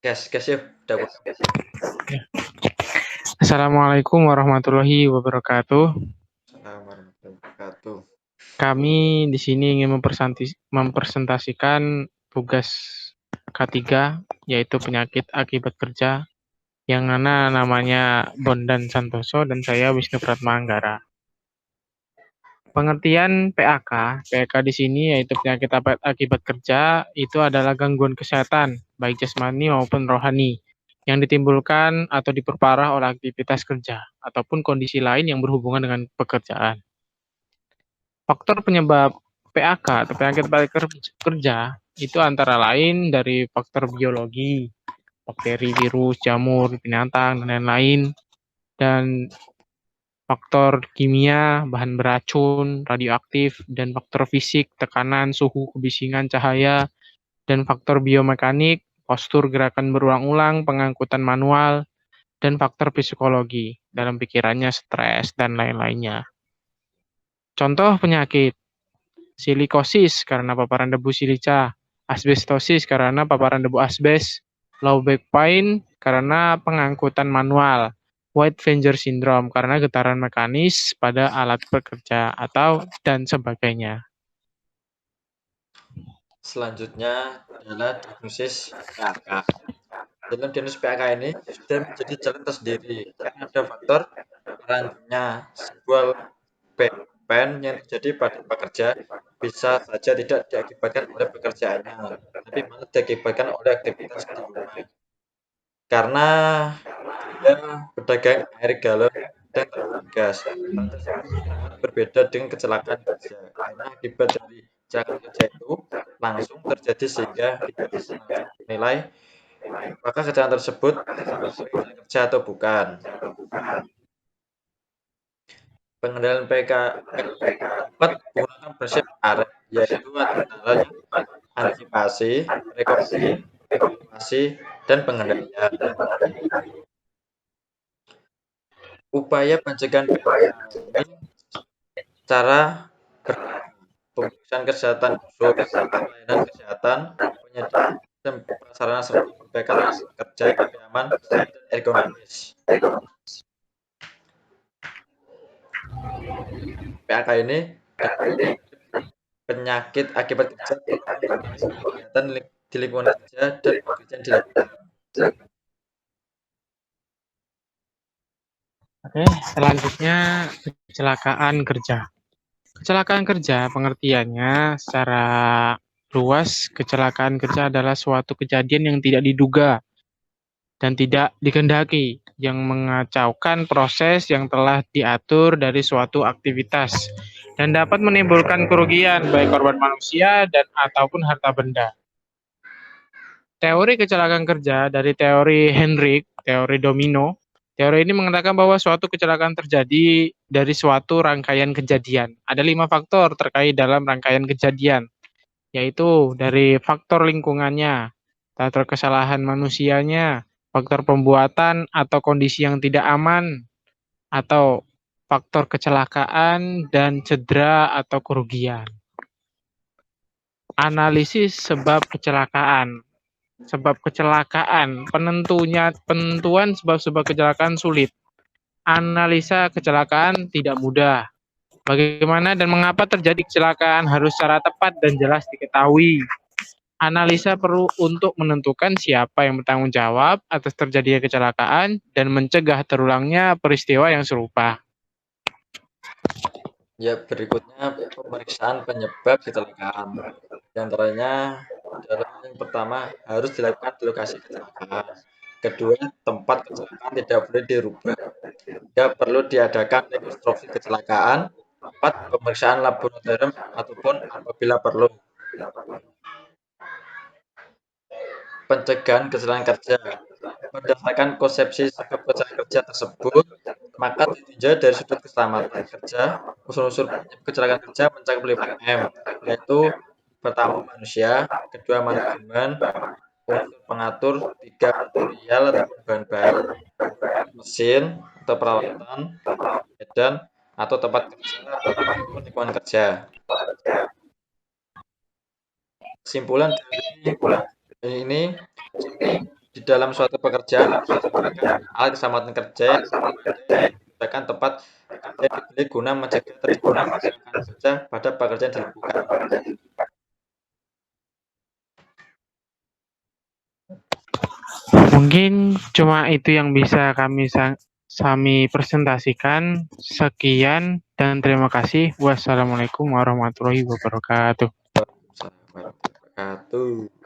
Gas yuk, udah gua. Assalamualaikum warahmatullahi wabarakatuh. Assalamualaikum warahmatullahi wabarakatuh. Kami di sini ingin mempresentasikan tugas K3, yaitu penyakit akibat kerja, yang mana namanya Bondan Santoso dan saya Wisnu Pratmanggara. Pengertian PAK di sini yaitu penyakit akibat kerja itu adalah gangguan kesehatan, baik jasmani maupun rohani, yang ditimbulkan atau diperparah oleh aktivitas kerja, ataupun kondisi lain yang berhubungan dengan pekerjaan. Faktor penyebab PAK atau penyakit kerja itu antara lain dari faktor biologi, bakteri, virus, jamur, binatang, dan lain-lain, dan faktor kimia, bahan beracun, radioaktif, dan faktor fisik, tekanan, suhu, kebisingan, cahaya, dan faktor biomekanik, postur gerakan berulang-ulang, pengangkutan manual, dan faktor psikologi, dalam pikirannya stres, dan lain-lainnya. Contoh penyakit: silikosis karena paparan debu silica, asbestosis karena paparan debu asbes, low back pain karena pengangkutan manual, white finger syndrome karena getaran mekanis pada alat bekerja, atau dan sebagainya. Selanjutnya adalah diagnosis PAK. Dalam diagnosis PAK ini sudah menjadi jalan tersendiri karena ada faktor perannya sebuah pen yang terjadi pada pekerja bisa saja tidak diakibatkan oleh pekerjaannya, tapi malah diakibatkan oleh aktivitas di rumah. Karena dia pedagang air galon dan tabung gas. Hal tersebut sangat berbeda dengan kecelakaan kerja, karena akibat dari kecelakaan kerja itu langsung terjadi sehingga tidak bisa langsung menilai apakah kecelakaan tersebut sebagai kecelakaan kerja atau bukan. Pengendalian PK dapat menggunakan prinsip AREP, yaitu antaranya antisipasi, rekognisi, evaluasi, dan pengendalian. Upaya pencegahan PK ini cara pemeriksaan kesehatan khusus, pelayanan kesehatan, penyediaan dan prasarana serta perbaikan kerja yang lebih aman dan ergonomis. PAK ini penyakit akibat kerja terutama pada kegiatan di lingkungan kerja dan pekerjaan di lapangan. Oke, selanjutnya kecelakaan kerja. Kecelakaan kerja pengertiannya secara luas, kecelakaan kerja adalah suatu kejadian yang tidak diduga dan tidak dikehendaki, yang mengacaukan proses yang telah diatur dari suatu aktivitas dan dapat menimbulkan kerugian baik korban manusia dan ataupun harta benda. Teori kecelakaan kerja dari teori Henrik, teori domino. Teori ini mengatakan bahwa suatu kecelakaan terjadi dari suatu rangkaian kejadian. Ada 5 faktor terkait dalam rangkaian kejadian, yaitu dari faktor lingkungannya, faktor kesalahan manusianya, faktor pembuatan atau kondisi yang tidak aman, atau faktor kecelakaan dan cedera atau kerugian. Analisis sebab kecelakaan. Sebab kecelakaan, penentuan sebab-sebab kecelakaan sulit. Analisa kecelakaan tidak mudah. Bagaimana dan mengapa terjadi kecelakaan harus secara tepat dan jelas diketahui. Analisa perlu untuk menentukan siapa yang bertanggung jawab atas terjadinya kecelakaan dan mencegah terulangnya peristiwa yang serupa. Ya, berikutnya pemeriksaan penyebab kecelakaan. Di antaranya adalah yang pertama harus dilakukan di lokasi kecelakaan. Kedua, tempat kecelakaan tidak boleh dirubah. Tiga, perlu diadakan rekonstruksi kecelakaan. Empat, pemeriksaan laboratorium ataupun apabila perlu. Pencegahan kecelakaan kerja. Berdasarkan konsepsi sebab kecelakaan kerja tersebut, maka ditinjau dari sudut keselamatan kerja, unsur-unsur kecelakaan kerja mencakup 5M, yaitu pertama manusia, kedua manajemen, unsur pengatur, tiga material atau bahan-bahan, mesin atau peralatan, medan atau tempat kerja ataupun lingkungan kerja. Kesimpulan dari ini, dalam suatu pekerjaan alat keselamatan kerja yang digunakan tempat kerja dipilih guna mencegah terjadinya kecelakaan kerja pada pekerjaan yang dilakukan. Mungkin cuma itu yang bisa kami presentasikan. Sekian dan terima kasih. Wassalamualaikum warahmatullahi wabarakatuh. Assalamualaikum warahmatullahi wabarakatuh.